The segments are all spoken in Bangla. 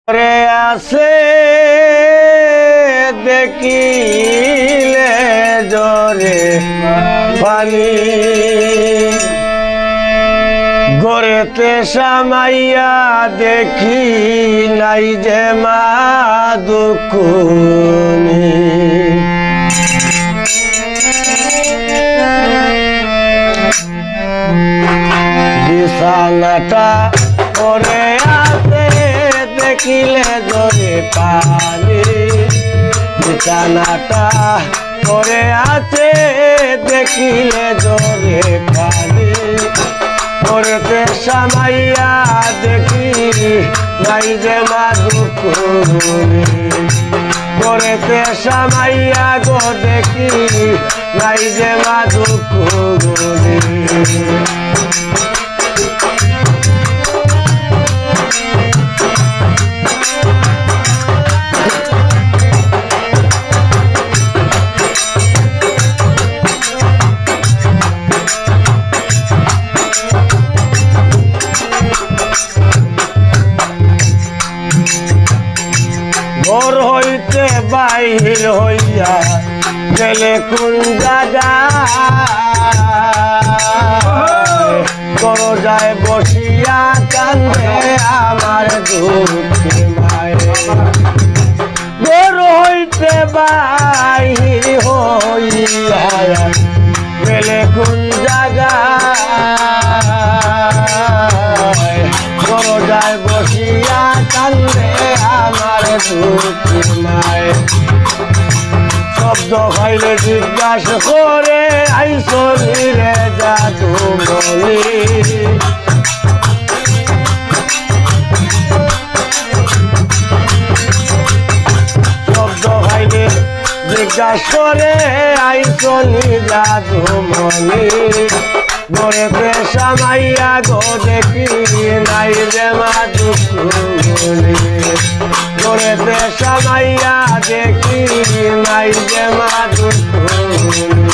রে আছে দেখিলে জরে পানি গড়েতে সামাইয়া দেখি নাই যে মা দুকুনি বিছানাটা পরে আছে দেখিলে জরে পানি বিছানাটা পরে আছে দেখিলে জরে পানি পরেতে সামাইয়া দেখি নাই যে মা দুকুনি পরেতে সামাইয়া গো দেখি নাই যে মা দুকুনি ঘর হইতে বাহির হইয়া গেলে কোন জায়গায় দরজায় বসিয়া কান্দে আমার দুঃখী মায়ে ঘর হইতে বাহির হইয়া গেলে কোন জায়গায় দরজায় বসিয়া কান্দে আমার দুঃখী মায়ে শব্দ হইলে জিজ্ঞাসা করে আইসনি রে জাদু মনি শব্দ হইলে জিজ্ঞাসা করে আইসনি জাদু মনি গড়েতে সামাইয়া গো দেখি নাই যে মা দুকুনি গড়েতে সামাইয়া দেখি নাই যে মা দুকুনি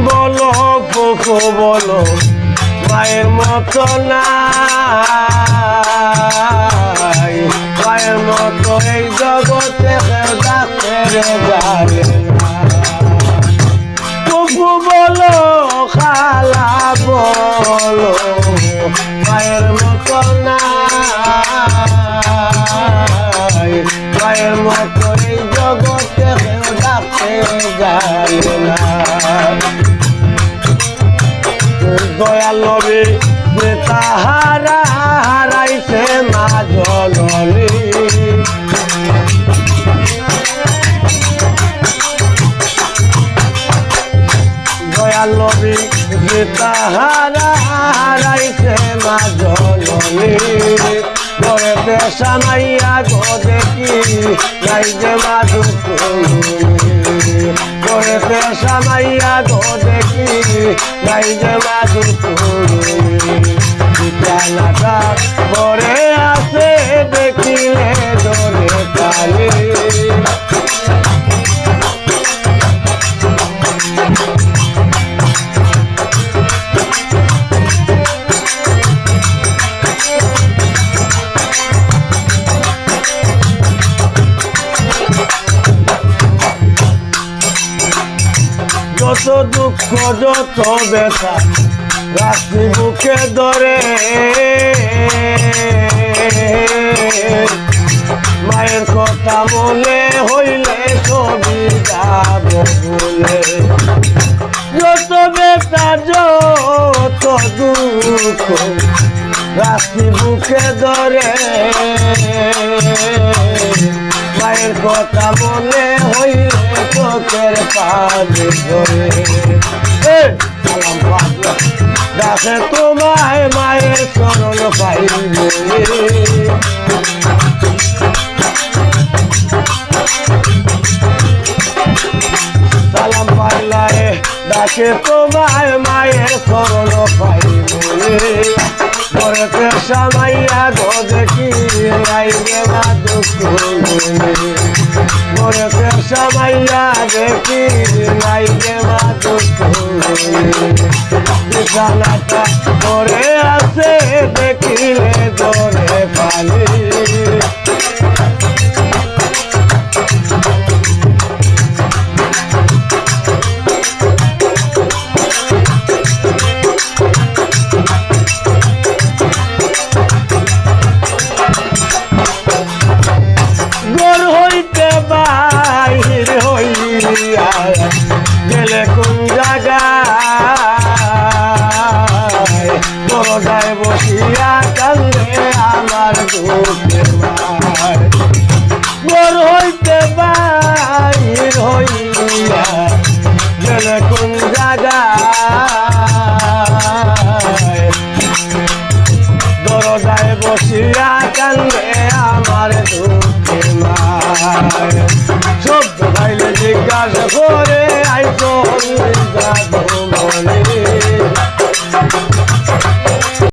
বলো ফুফু বলো মায়ের মতো নাই মায়ের মতো এই জগতে জানে না ফুফু বলো খালা বলো মায়ের মতো নাই মায়ের মতো এই জগতে জানে না দয়াল নবী যে তাহারা হারাইছে মা জননী দয়াল নবী যে তাহারা হারাইছে মা জননী গড়েতে সামাইয়া গো দেখি নাই যে মা দুকুনি গড়েতে সামাইয়া গো দেখি নাই যে মা দুকুনি বিছানাটা পরে আছে দেখিলে জরে পানি যত দুঃখ যত ব্যথা রাত্রি বুকে ধরে মায়ের কথা মনে হইলে ছবি যাব বলে যত ব্যথা যত দুঃখ রাত্রি বুকে ধরে মায়ের কথা মনে হইলে চোখের পানি ধরে ডাকে তোমায় মায়ের চরণ পাইবে ডাকে তোমায় মায়ের চরণ পাইলে মরেতে সামাইয়া গো দেখি লাইবে মা দুঃখ মরেতে সামাইয়া দেখি লাইবে মা দুঃখ বিছানাটা পরে আছে দেখিলে ধরে পানি বাহির হইয়া গেলে কোন জায়গায় দরজায় বসিয়া কান্দে আমার দুঃখের মায় ঘর হইতে বাহির হইয়া গেলে কোন জায়গায় দরজায় বসিয়া কান্দে আমার দুঃখের মায় শব্দ পাইলে জিজ্ঞাসা করে আইতো